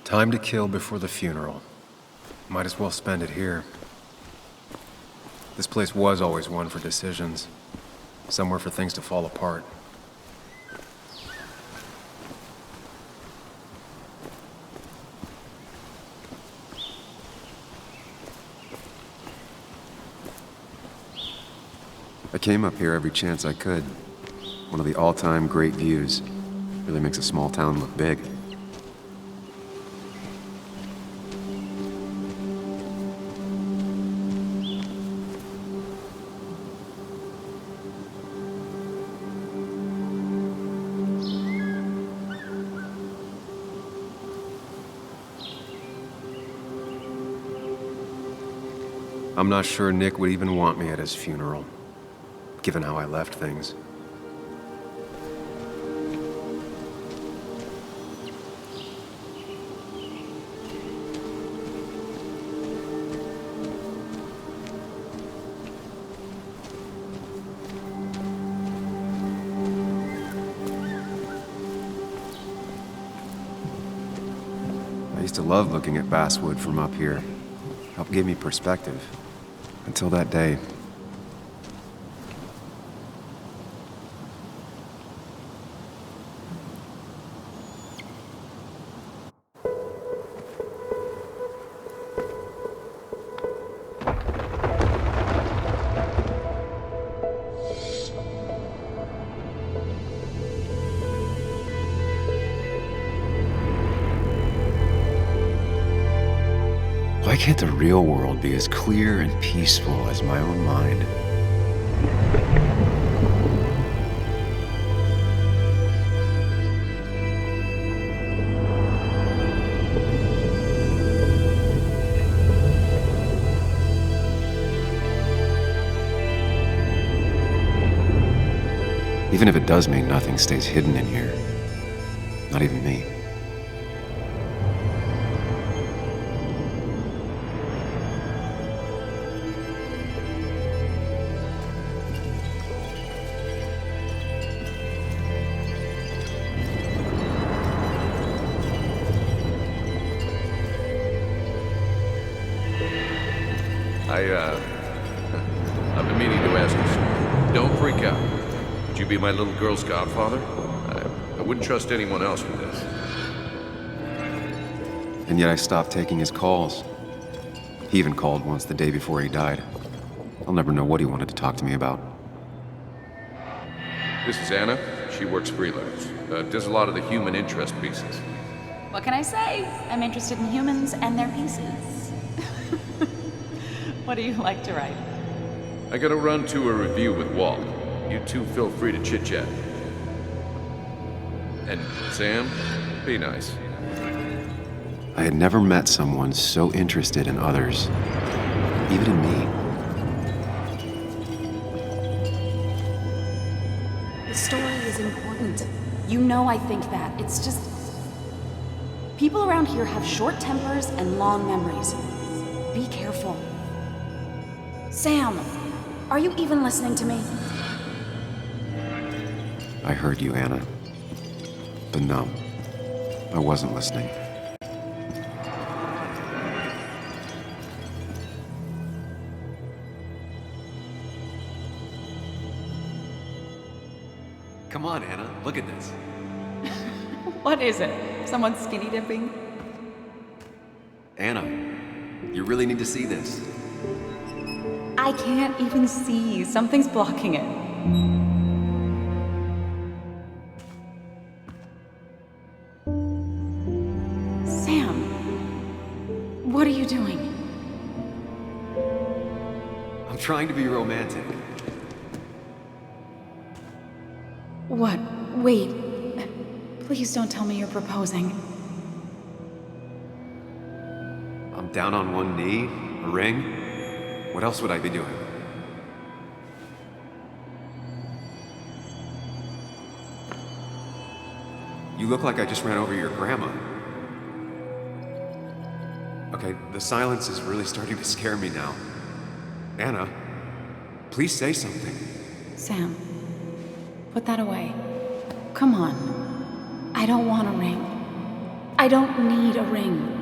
Time to kill before the funeral. Might as well spend it here. This place was always one for decisions. Somewhere for things to fall apart. I came up here every chance I could. One of the all-time great views. Really makes a small town look big. I'm not sure Nick would even want me at his funeral, given how I left things. I used to love looking at Basswood from up here. Helped give me perspective. Until that day. Why can't the real world be as clear and peaceful as my own mind? Even if it does mean nothing stays hidden in here. Not even me. I've been meaning to ask you something. Don't freak out. Would you be my little girl's godfather? I wouldn't trust anyone else with this. And yet I stopped taking his calls. He even called once the day before he died. I'll never know what he wanted to talk to me about. This is Anna. She works freelance. Does a lot of the human interest pieces. What can I say? I'm interested in humans and their pieces. What do you like to write? I gotta run to a review with Walt. You two feel free to chit-chat. And Sam, be nice. I had never met someone so interested in others, even in me. The story is important. You know I think that. It's just... people around here have short tempers and long memories. Be careful. Sam, are you even listening to me? I heard you, Anna. But no, I wasn't listening. Come on, Anna, look at this. What is it? Someone skinny dipping? Anna, you really need to see this. I can't even see. Something's blocking it. Sam, what are you doing? I'm trying to be romantic. What? Wait. Please don't tell me you're proposing. I'm down on one knee, a ring. What else would I be doing? You look like I just ran over your grandma. Okay, the silence is really starting to scare me now. Anna, please say something. Sam, put that away. Come on. I don't want a ring. I don't need a ring.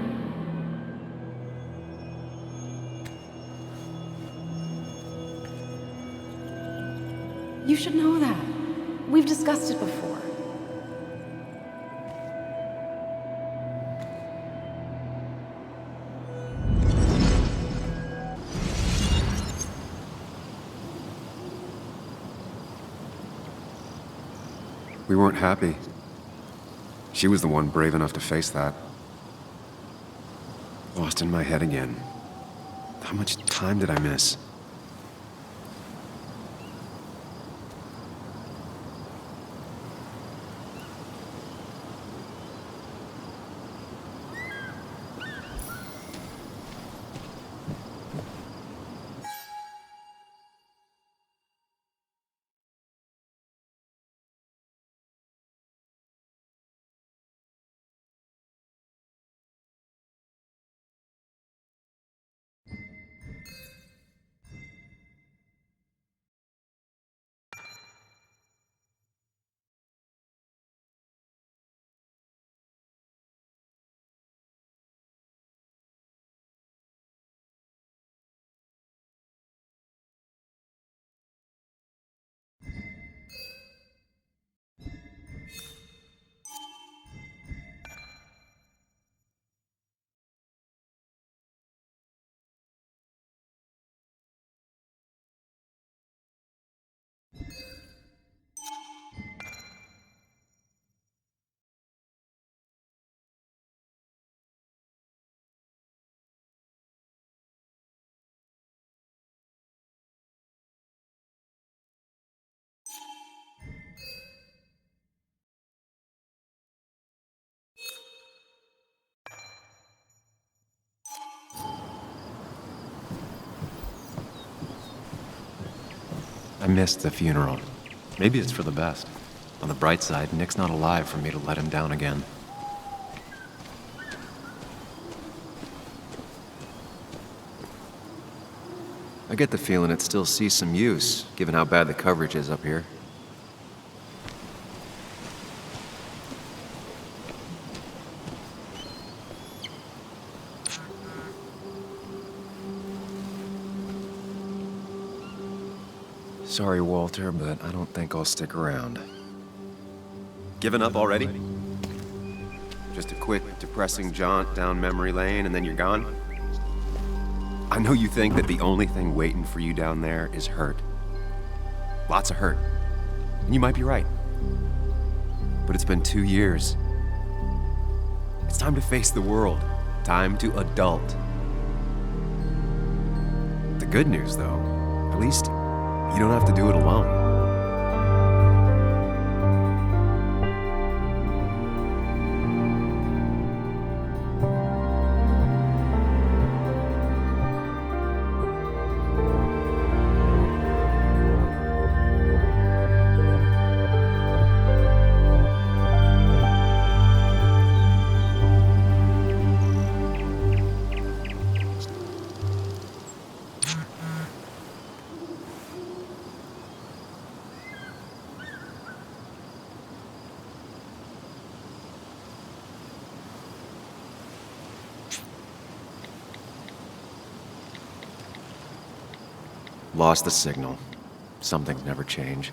You should know that. We've discussed it before. We weren't happy. She was the one brave enough to face that. Lost in my head again. How much time did I miss? I missed the funeral. Maybe it's for the best. On the bright side, Nick's not alive for me to let him down again. I get the feeling it still sees some use, given how bad the coverage is up here. Sorry, Walter, but I don't think I'll stick around. Given up already? Just a quick, depressing jaunt down memory lane and then you're gone? I know you think that the only thing waiting for you down there is hurt. Lots of hurt. And you might be right. But it's been 2 years. It's time to face the world. Time to adult. The good news, though, at least you don't have to do it alone. Lost the signal. Some things never change.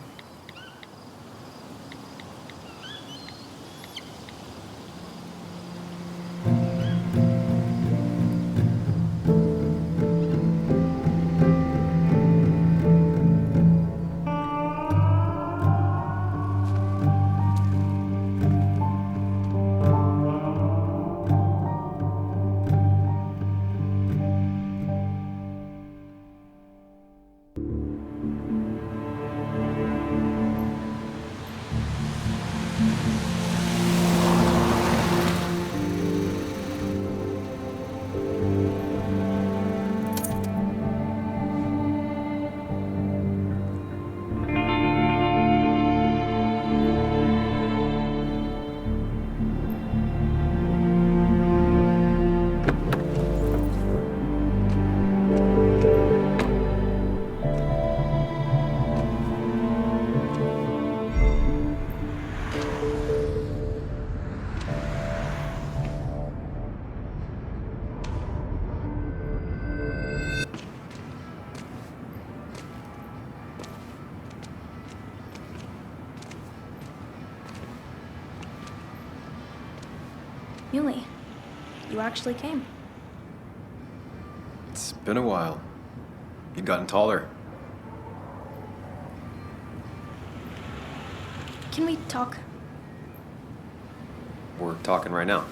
Muley, you actually came. It's been a while. You'd gotten taller. Can we talk? We're talking right now.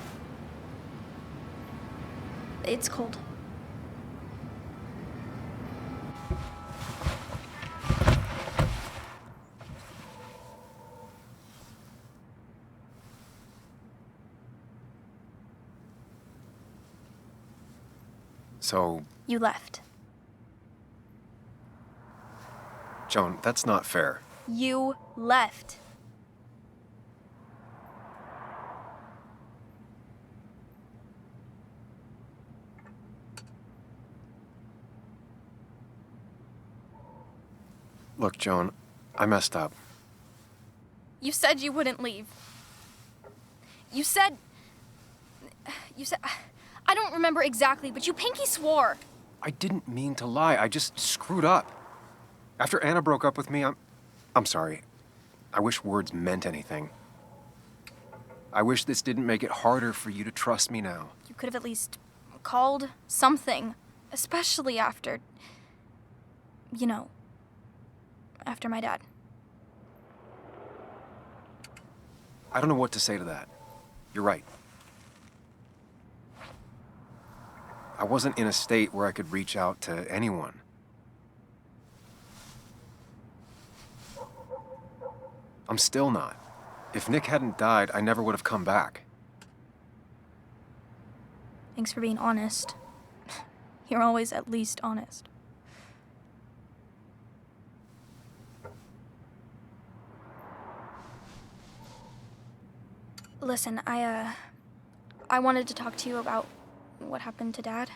It's cold. So, You left. Joan, that's not fair. You left. Look, Joan, I messed up. You said you wouldn't leave. You said... I don't remember exactly, but you pinky swore. I didn't mean to lie. I just screwed up. After Anna broke up with me, I'm sorry. I wish words meant anything. I wish this didn't make it harder for you to trust me now. You could have at least called something, especially after... You know, after my dad. I don't know what to say to that. You're right. I wasn't in a state where I could reach out to anyone. I'm still not. If Nick hadn't died, I never would have come back. Thanks for being honest. You're always at least honest. Listen, I wanted to talk to you about what happened to Dad.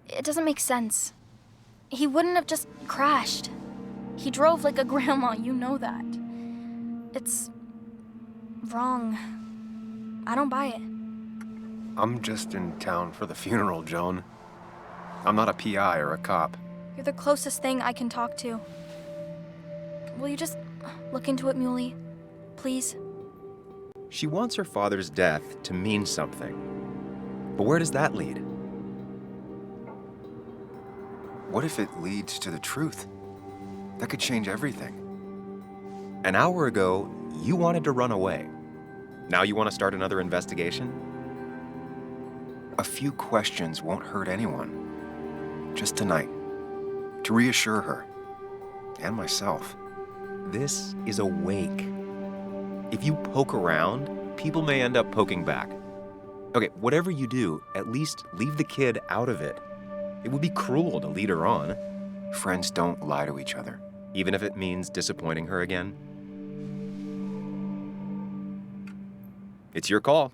It doesn't make sense. He wouldn't have just crashed. He drove like a grandma, you know that. It's wrong. I don't buy it. I'm just in town for the funeral, Joan. I'm not a PI or a cop. You're the closest thing I can talk to. Will you just look into it, Muley? Please? She wants her father's death to mean something. But where does that lead? What if it leads to the truth? That could change everything. An hour ago, you wanted to run away. Now you want to start another investigation? A few questions won't hurt anyone. Just tonight. To reassure her. And myself. This is a wake. If you poke around, people may end up poking back. Okay, whatever you do, at least leave the kid out of it. It would be cruel to lead her on. Friends don't lie to each other. Even if it means disappointing her again. It's your call.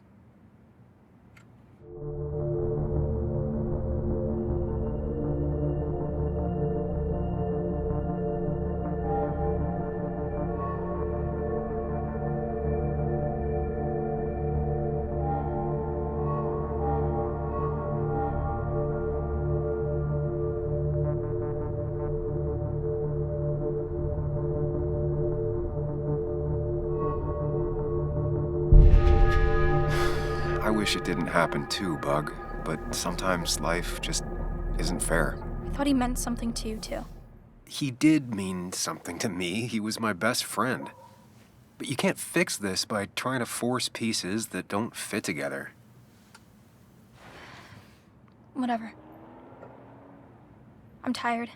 I wish it didn't happen too, Bug, but sometimes life just isn't fair. I thought he meant something to you, too. He did mean something to me. He was my best friend. But you can't fix this by trying to force pieces that don't fit together. Whatever. I'm tired.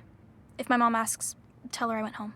If my mom asks, tell her I went home.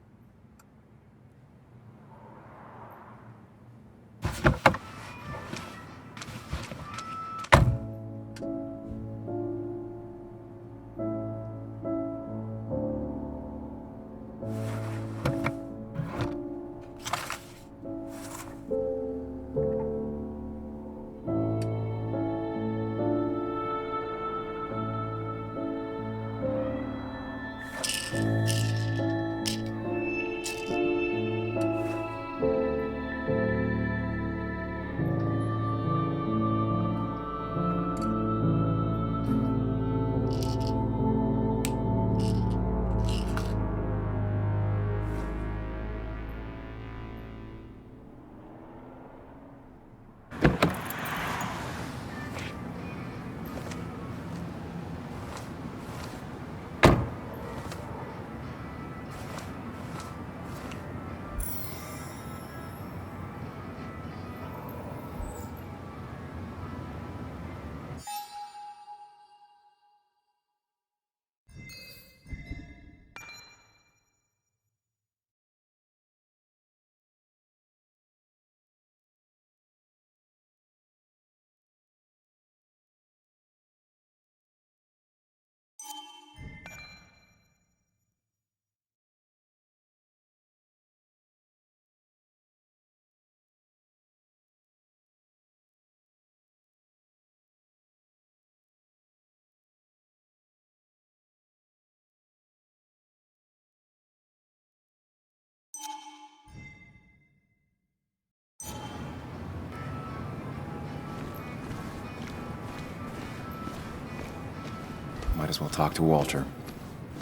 as well talk to Walter.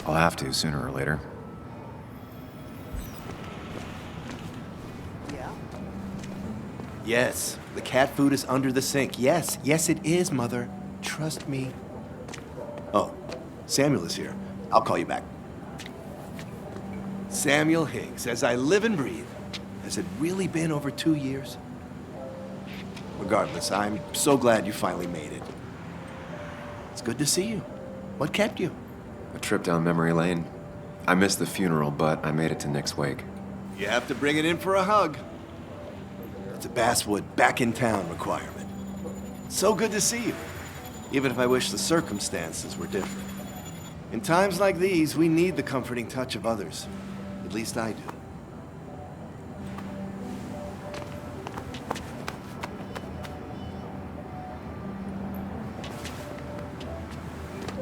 I'll have to sooner or later. Yes, the cat food is under the sink. Yes, yes it is, Mother. Trust me. Oh, Samuel is here. I'll call you back. Samuel Higgs, as I live and breathe. Has it really been over 2 years? Regardless, I'm so glad you finally made it. It's good to see you. What kept you? A trip down memory lane. I missed the funeral, but I made it to Nick's wake. You have to bring it in for a hug. It's a Basswood back in town requirement. So good to see you, even if I wish the circumstances were different. In times like these, we need the comforting touch of others. At least I do.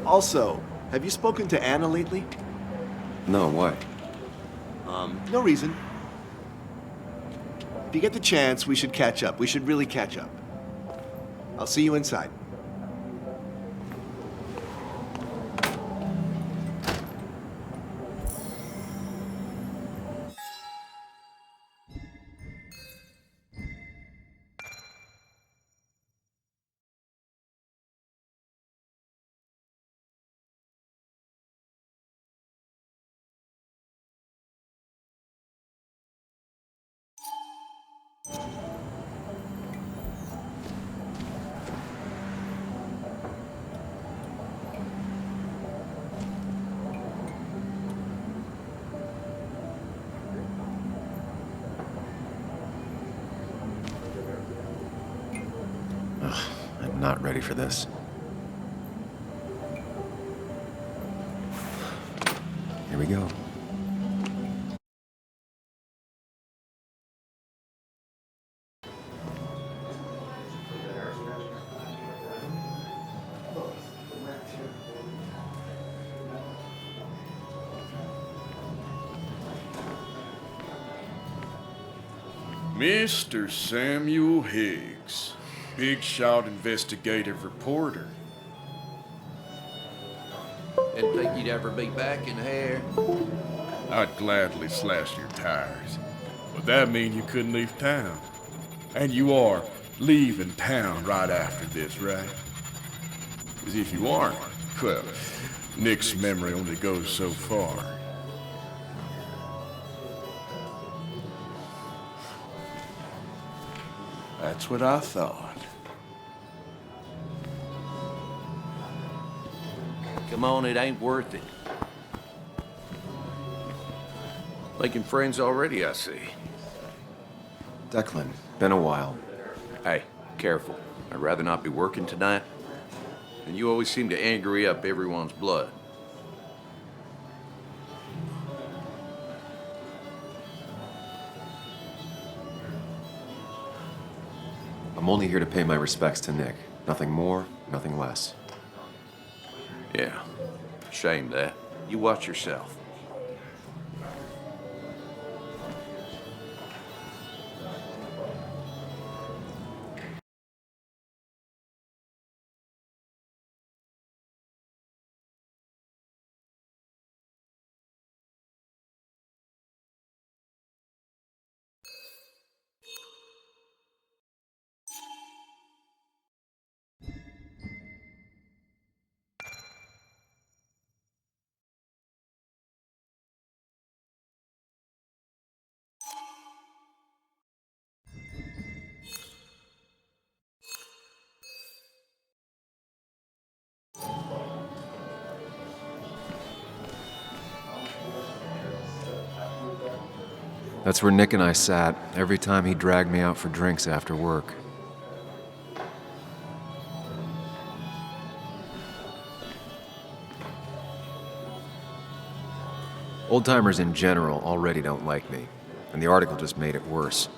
Also, have you spoken to Anna lately? No, why? No reason. If you get the chance, we should catch up. We should really catch up. I'll see you inside. I'm not ready for this. Here we go. Mr. Samuel Higgs, big shot investigative reporter. Didn't think you'd ever be back in here. I'd gladly slash your tires, but that mean you couldn't leave town. And you are leaving town right after this, right? 'Cause if you aren't, well, Nick's memory only goes so far. That's what I thought. Come on, it ain't worth it. Making friends already, I see. Declan, been a while. Hey, careful. I'd rather not be working tonight. And you always seem to angry up everyone's blood. I'm only here to pay my respects to Nick. Nothing more, nothing less. Yeah, shame that. You watch yourself. That's where Nick and I sat every time he dragged me out for drinks after work. Old-timers in general already don't like me, and the article just made it worse.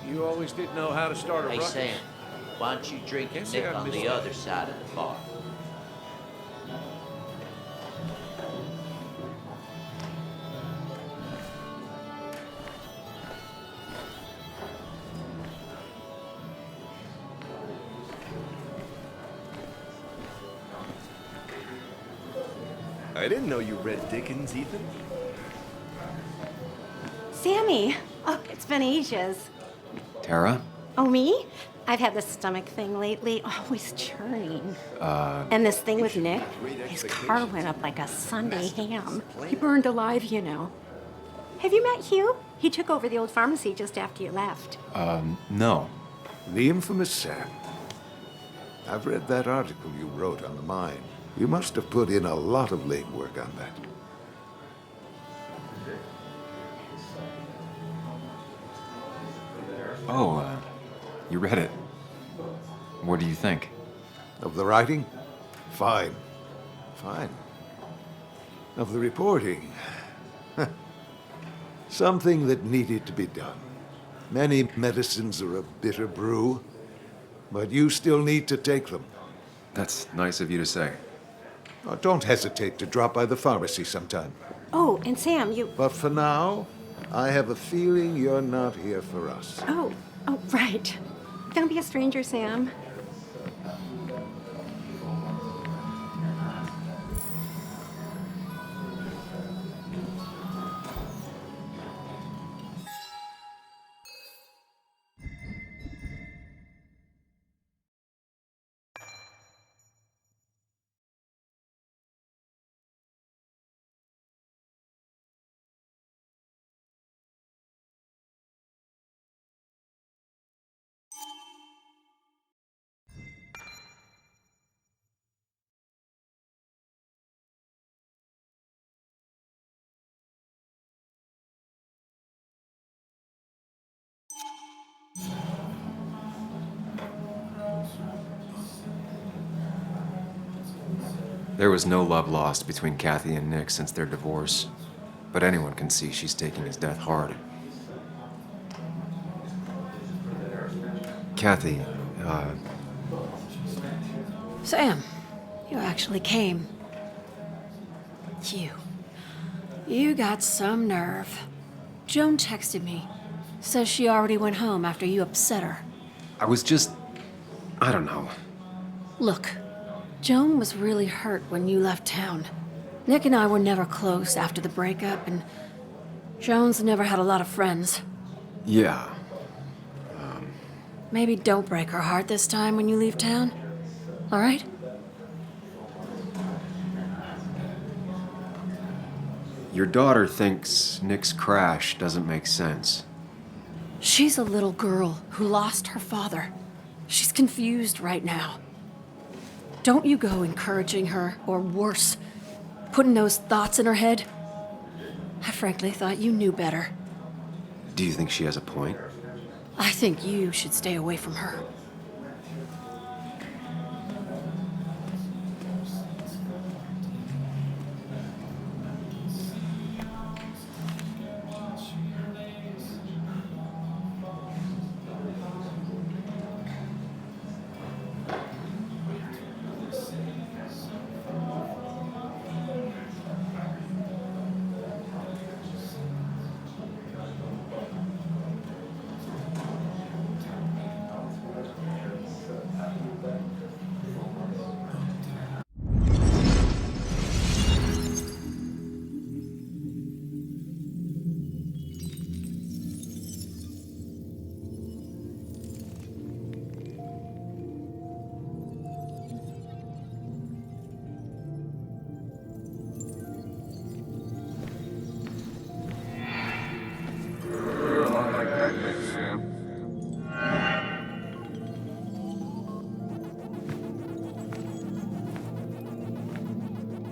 You always did know how to start a Hey, ruckus. Sam, why don't you drink Can't and say Nick I on missed the that. other side of the bar? I didn't know you read Dickens, Ethan. Sammy! Oh, it's been ages. Tara? Oh, me? I've had this stomach thing lately, always churning. And this thing with Nick, his car went up like a Sunday ham. He burned alive, you know. Have you met Hugh? He took over the old pharmacy just after you left. No. The infamous Sam. I've read that article you wrote on the mine. You must have put in a lot of legwork on that. Oh, you read it. What do you think? Of the writing? Fine. Fine. Of the reporting? Something that needed to be done. Many medicines are a bitter brew, but you still need to take them. That's nice of you to say. Oh, don't hesitate to drop by the pharmacy sometime. Oh, and Sam, you... But for now, I have a feeling you're not here for us. Oh, right. Don't be a stranger, Sam. There was no love lost between Kathy and Nick since their divorce, but anyone can see she's taking his death hard. Kathy, Sam, you actually came. You got some nerve. Joan texted me. Says she already went home after you upset her. I was just... I don't know. Look, Joan was really hurt when you left town. Nick and I were never close after the breakup, and Joan's never had a lot of friends. Yeah. Maybe don't break her heart this time when you leave town. All right? Your daughter thinks Nick's crash doesn't make sense. She's a little girl who lost her father. She's confused right now. Don't you go encouraging her, or worse, putting those thoughts in her head. I frankly thought you knew better. Do you think she has a point? I think you should stay away from her.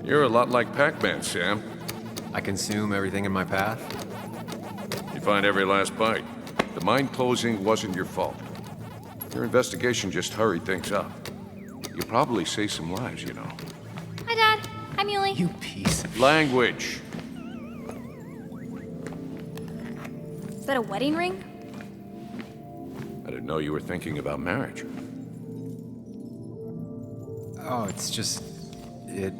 You're a lot like Pac-Man, Sam. I consume everything in my path? You find every last bite. The mine closing wasn't your fault. Your investigation just hurried things up. You probably saved some lives, you know. Hi, Dad. Hi, Muley. You piece of... Language. Is that a wedding ring? I didn't know you were thinking about marriage. Oh, it's just... It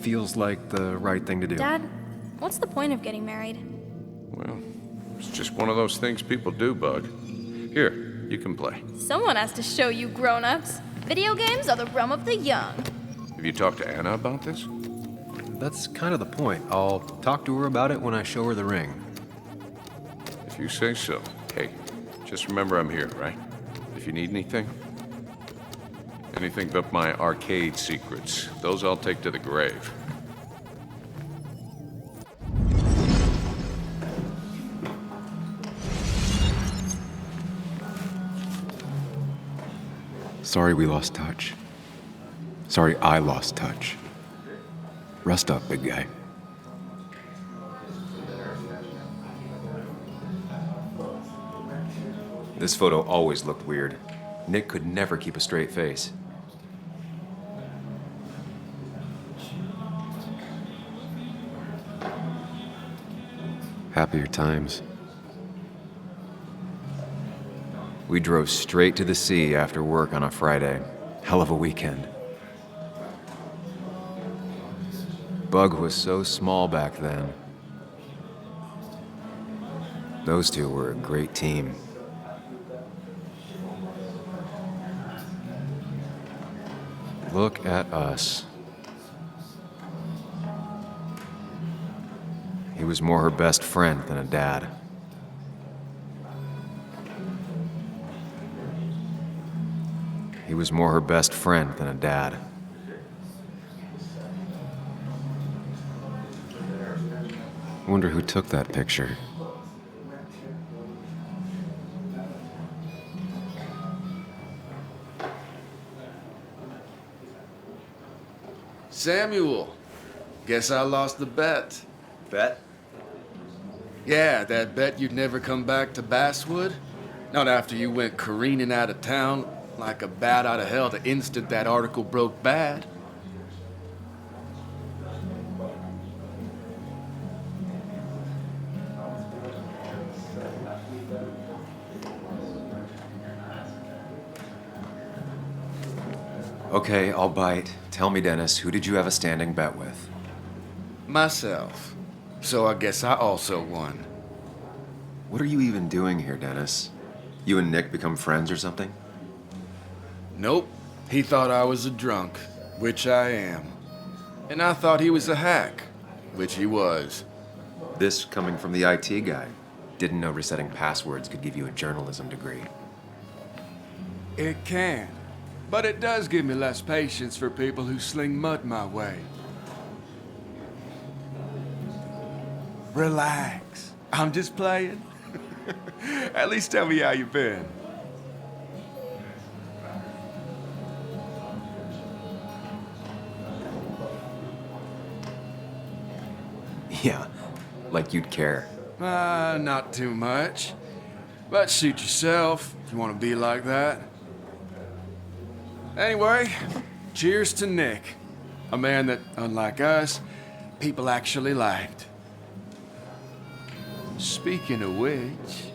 feels like the right thing to do. Dad, what's the point of getting married? Well, it's just one of those things people do, Bug. Here, you can play. Someone has to show you grown-ups. Video games are the realm of the young. Have you talked to Anna about this? That's kind of the point. I'll talk to her about it when I show her the ring. If you say so. Hey, just remember I'm here, right? If you need anything. Anything but my arcade secrets. Those I'll take to the grave. Sorry we lost touch. Sorry I lost touch. Rest up, big guy. This photo always looked weird. Nick could never keep a straight face. Happier times. We drove straight to the sea after work on a Friday. Hell of a weekend. Bug was so small back then. Those two were a great team. Look at us. He was more her best friend than a dad. He was more her best friend than a dad. Wonder who took that picture. Samuel, guess I lost the bet. Bet? Yeah, that bet you'd never come back to Basswood? Not after you went careening out of town like a bat out of hell the instant that article broke bad. Okay, I'll bite. Tell me, Dennis, who did you have a standing bet with? Myself. So I guess I also won. What are you even doing here, Dennis? You and Nick become friends or something? Nope. He thought I was a drunk, which I am. And I thought he was a hack, which he was. This coming from the IT guy. Didn't know resetting passwords could give you a journalism degree. It can. But it does give me less patience for people who sling mud my way. Relax. I'm just playing. At least tell me how you been. Yeah, like you'd care. Not too much. But suit yourself if you want to be like that. Anyway, cheers to Nick. A man that, unlike us, people actually liked. Speaking of which...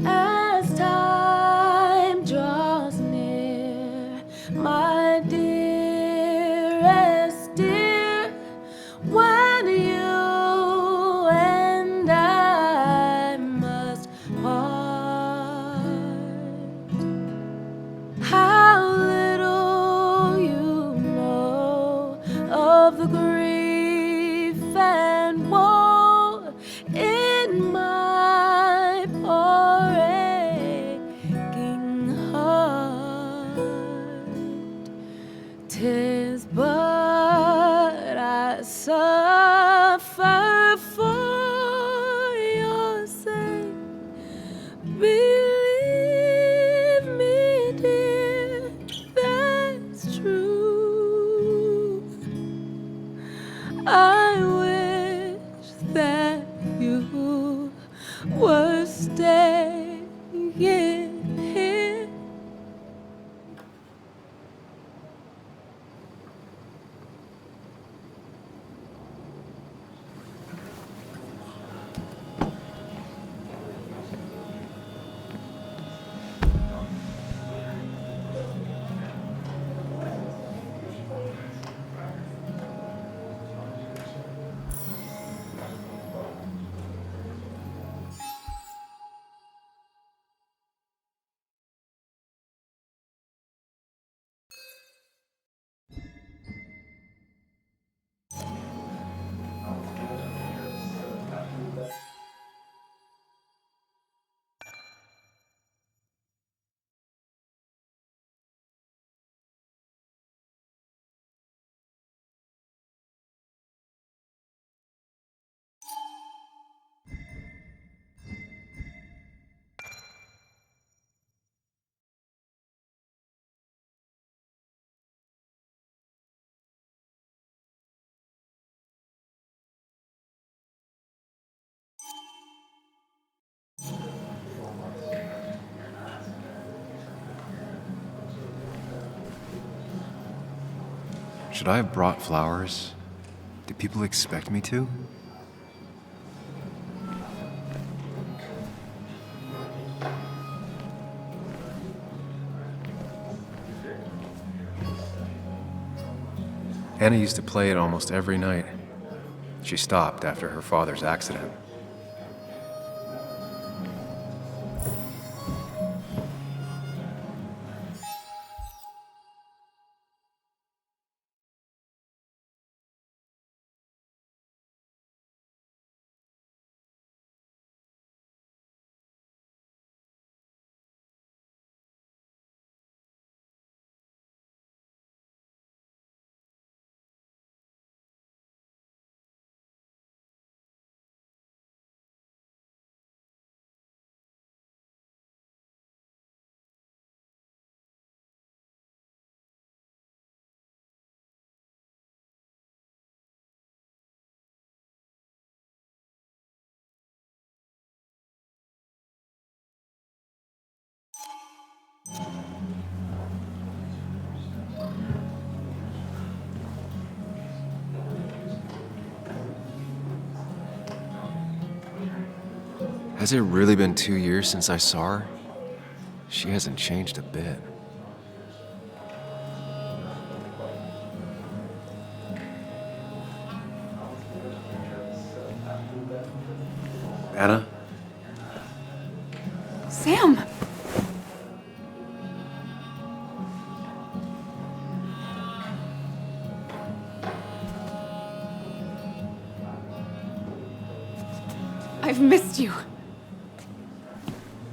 As Should I have brought flowers? Do people expect me to? Anna used to play it almost every night. She stopped after her father's accident. Has it really been 2 years since I saw her? She hasn't changed a bit. Anna? Sam! I've missed you.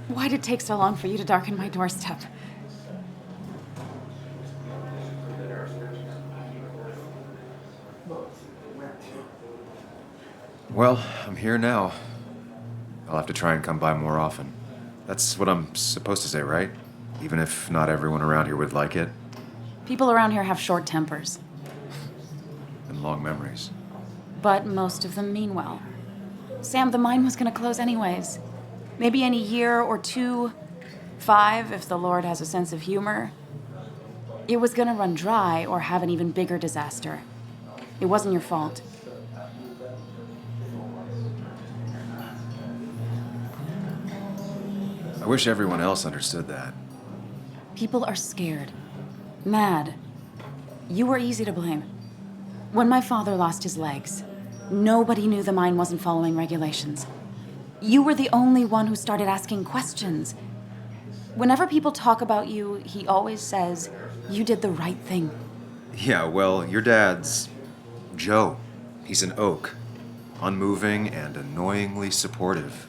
Why'd it take so long for you to darken my doorstep? Well, I'm here now. I'll have to try and come by more often. That's what I'm supposed to say, right? Even if not everyone around here would like it. People around here have short tempers, And long memories. but most of them mean well. Sam, the mine was gonna close anyways. Maybe in a year or 2, 5, if the Lord has a sense of humor. It was gonna run dry or have an even bigger disaster. It wasn't your fault. I wish everyone else understood that. People are scared. Mad. You were easy to blame. When my father lost his legs, nobody knew the mine wasn't following regulations. You were the only one who started asking questions. Whenever people talk about you, he always says, you did the right thing. Yeah, well, your dad's Joe. He's an oak. Unmoving and annoyingly supportive.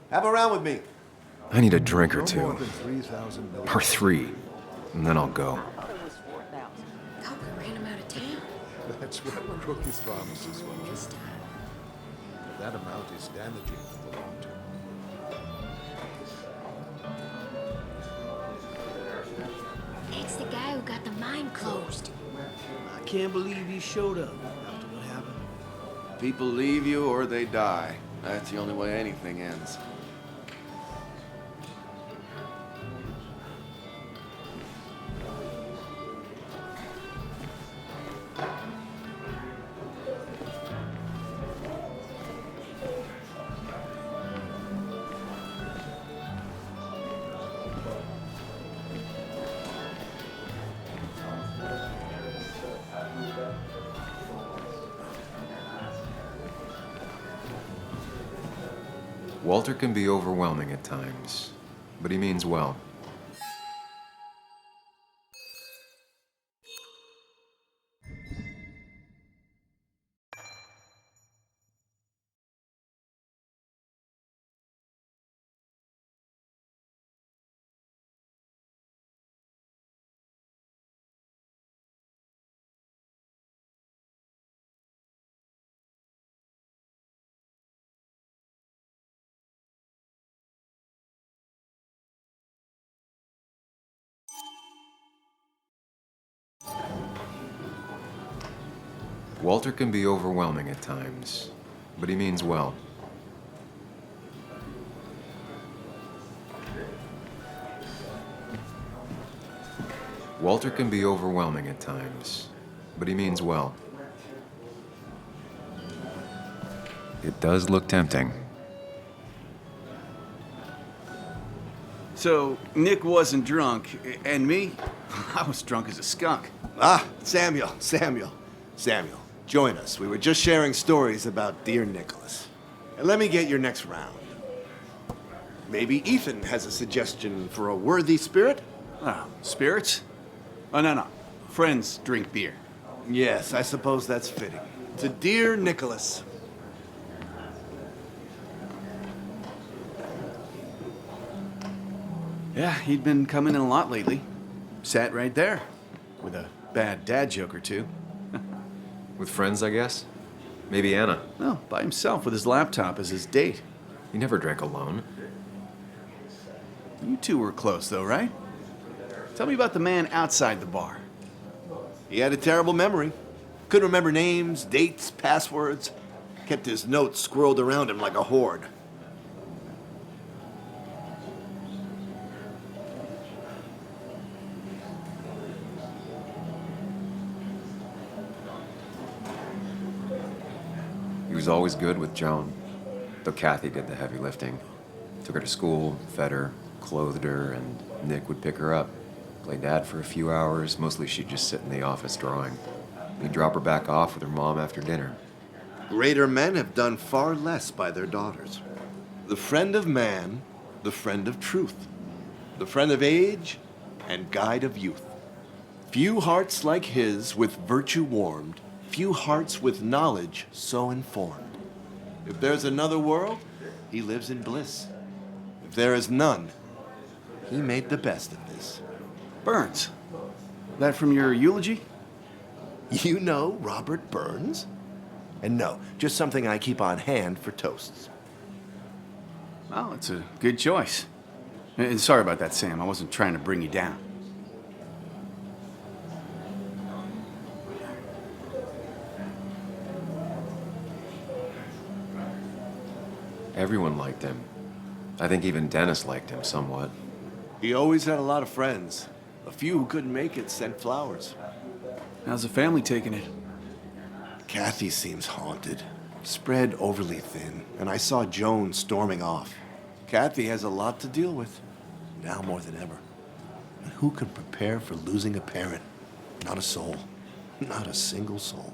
Have a round with me. I need a drink or No two. more than 3,000 million. Or 3. And then I'll go. Thought we ran him out of town. That's what Crookie's promises were. This time. That amount is damaging for the long term. That's the guy who got the mine closed. I can't believe he showed up after what happened. People leave you or they die. That's the only way anything ends. Walter can be overwhelming at times, but he means well. Walter can be overwhelming at times, but he means well. Walter can be overwhelming at times, but he means well. It does look tempting. So, Nick wasn't drunk, and me? I was drunk as a skunk. Ah, Samuel. Join us. We were just sharing stories about dear Nicholas. And let me get your next round. Maybe Ethan has a suggestion for a worthy spirit? Oh, spirits? Oh, no. Friends drink beer. Yes, I suppose that's fitting. To dear Nicholas. Yeah, he'd been coming in a lot lately. Sat right there, with a bad dad joke or two. With friends, I guess? Maybe Anna. No, by himself with his laptop as his date. He never drank alone. You two were close, though, right? Tell me about the man outside the bar. He had a terrible memory. Couldn't remember names, dates, passwords. Kept his notes squirreled around him like a hoard. He was always good with Joan, though Kathy did the heavy lifting. Took her to school, fed her, clothed her, and Nick would pick her up. Play dad for a few hours. Mostly she'd just sit in the office drawing. He'd drop her back off with her mom after dinner. Greater men have done far less by their daughters. The friend of man, the friend of truth. The friend of age, and guide of youth. Few hearts like his with virtue warmed, few hearts with knowledge so informed. If there's another world, he lives in bliss. If there is none, he made the best of this. Burns. That from your eulogy? You know Robert Burns? And no, just something I keep on hand for toasts. Well, it's a good choice. And sorry about that, Sam. I wasn't trying to bring you down. Everyone liked him. I think even Dennis liked him somewhat. He always had a lot of friends. A few who couldn't make it sent flowers. How's the family taking it? Kathy seems haunted, spread overly thin, and I saw Joan storming off. Kathy has a lot to deal with, now more than ever. And who can prepare for losing a parent? Not a soul. Not a single soul.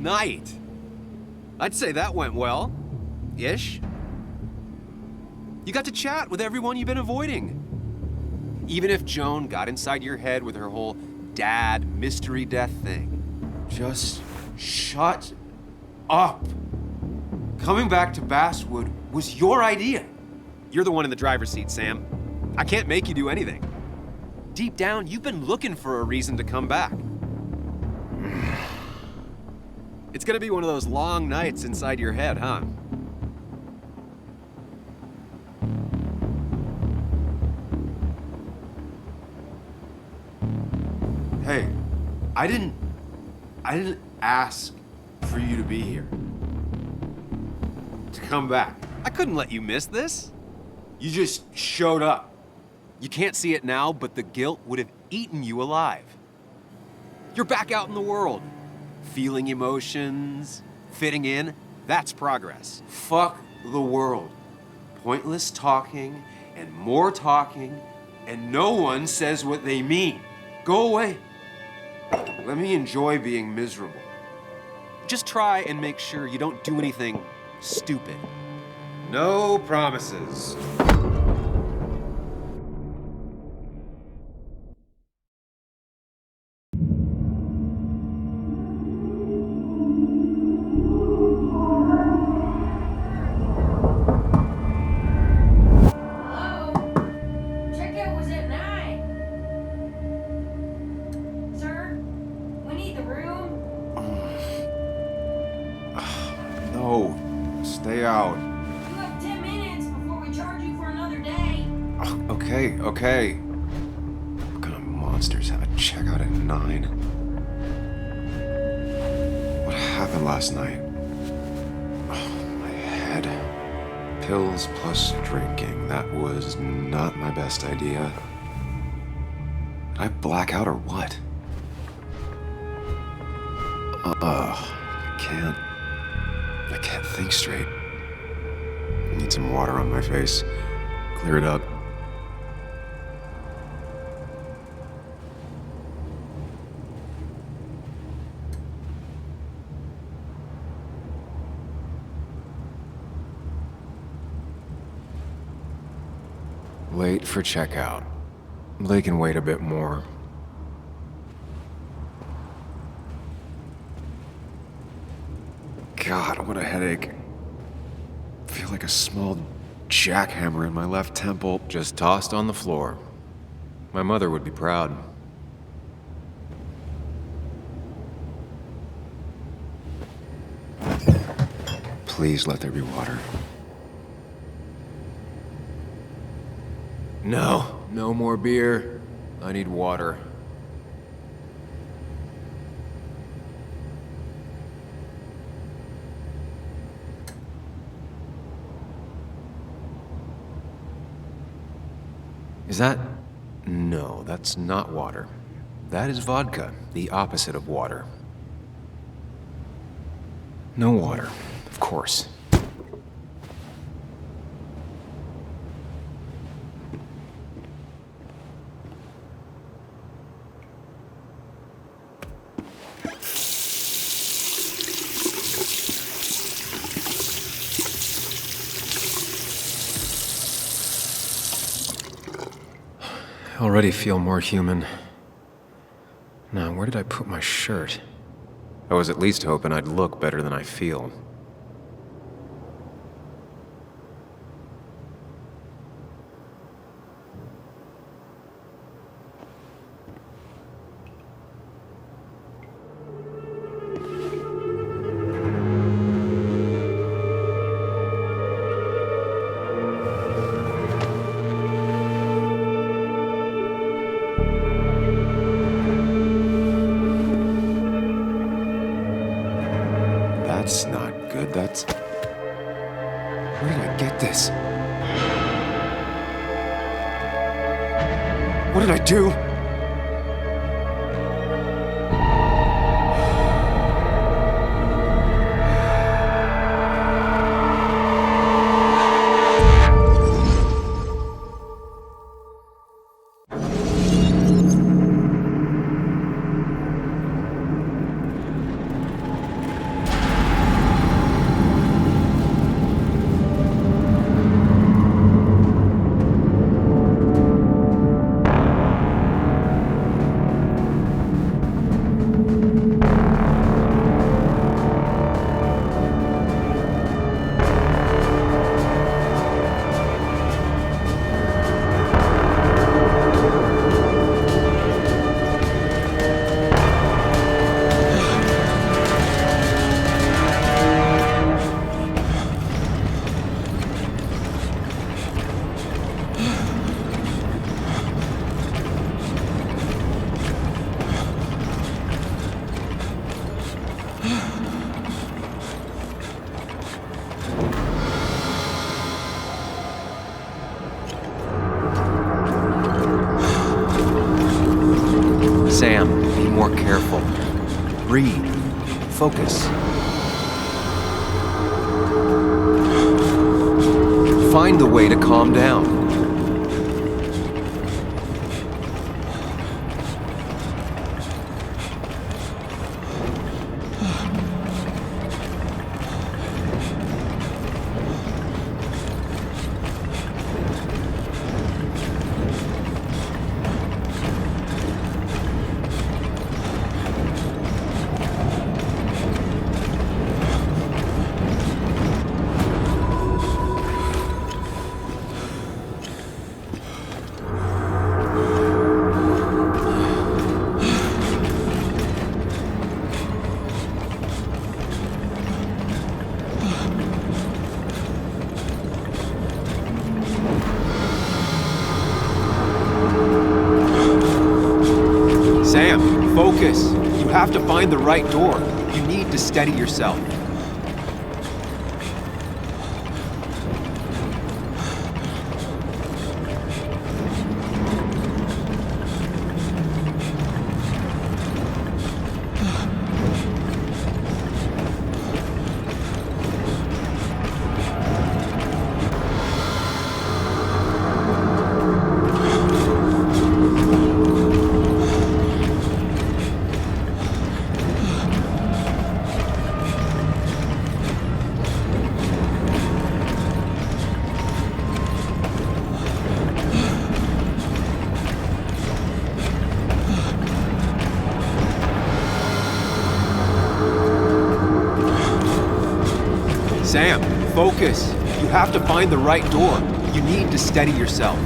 night. I'd say that went well. Ish. You got to chat with everyone you've been avoiding. Even if Joan got inside your head with her whole dad mystery death thing, just shut up. Coming back to Basswood was your idea. You're the one in the driver's seat, Sam. I can't make you do anything. Deep down, you've been looking for a reason to come back. It's gonna be one of those long nights inside your head, huh? Hey, I didn't ask for you to be here. To come back. I couldn't let you miss this. You just showed up. You can't see it now, but the guilt would have eaten you alive. You're back out in the world. Feeling emotions, fitting in, that's progress. Fuck the world. Pointless talking and more talking, and no one says what they mean. Go away. Let me enjoy being miserable. Just try and make sure you don't do anything stupid. No promises. No, stay out. You have 10 minutes before we charge you for another day. Okay. What kind of monsters have a checkout at 9? What happened last night? My head. Pills plus drinking. That was not my best idea. Did I black out or what? I can't think straight. I need some water on my face. Clear it up. Late for checkout. They can wait a bit more. God, what a headache. I feel like a small jackhammer in my left temple just tossed on the floor. My mother would be proud. Please let there be water. No more beer. I need water. Is that? No, that's not water. That is vodka, the opposite of water. No water, of course. I already feel more human. Now, where did I put my shirt? I was at least hoping I'd look better than I feel. That's not good. That's... Where did I get this? What did I do? Sam, be more careful. Breathe. Focus. Find the way to calm down. Sam, focus. You have to find the right door. You need to steady yourself. Sam, focus. You have to find the right door. You need to steady yourself.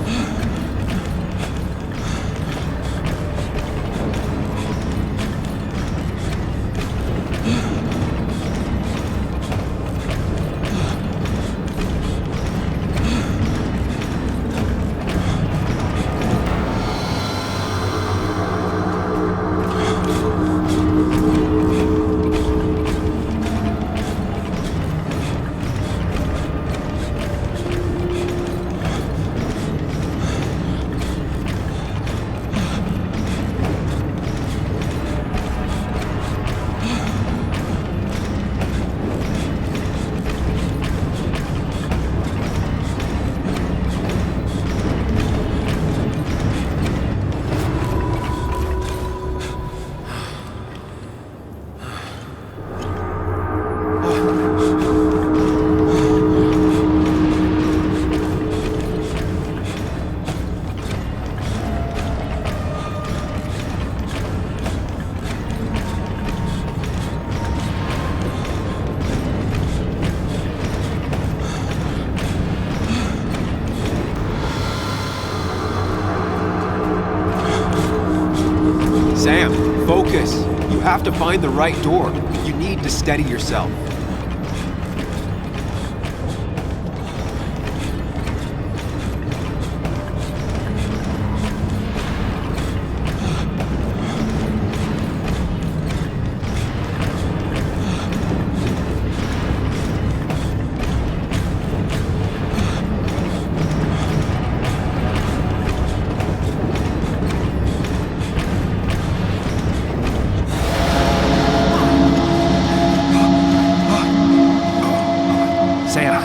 Sam, focus. You have to find the right door. You need to steady yourself.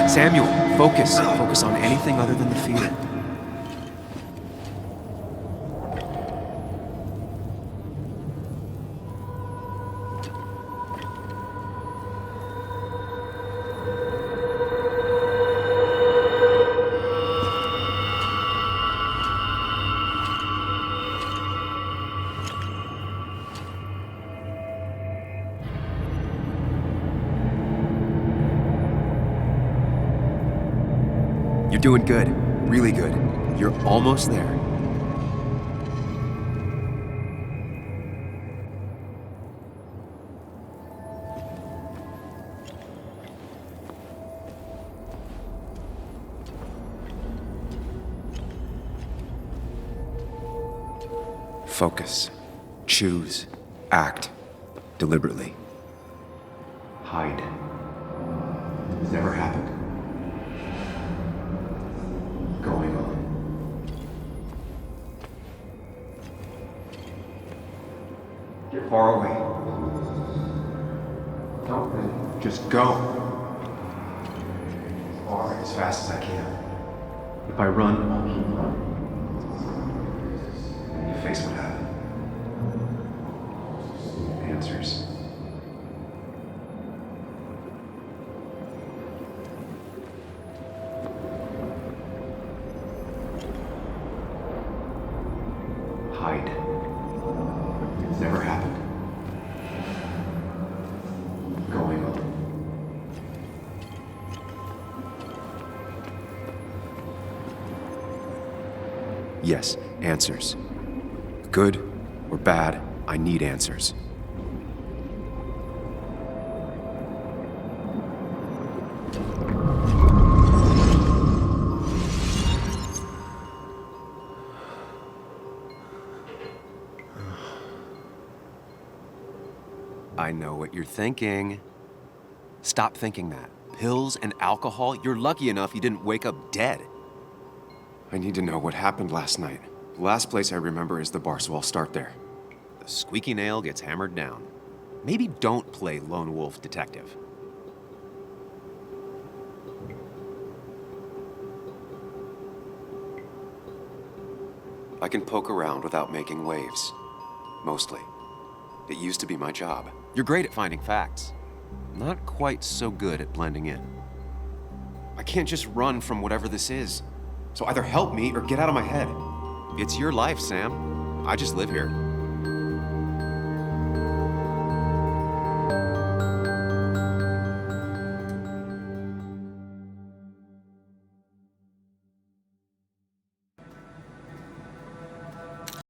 Samuel, focus. Focus on anything other than the fear. You're doing good. Really good. You're almost there. Focus. Choose. Act. Deliberately. Hide. It's never happened. Going on. Get far away. Don't think. Just go. Far, as fast as I can. If I run, I'll keep running. And you face what happened. Answers. Hide. It's never happened. Going on. Yes, answers. Good or bad, I need answers. I know what you're thinking. Stop thinking that. Pills and alcohol, you're lucky enough you didn't wake up dead. I need to know what happened last night. The last place I remember is the bar, so I'll start there. The squeaky nail gets hammered down. Maybe don't play lone wolf detective. I can poke around without making waves. Mostly. It used to be my job. You're great at finding facts. Not quite so good at blending in. I can't just run from whatever this is. So either help me or get out of my head. It's your life, Sam. I just live here.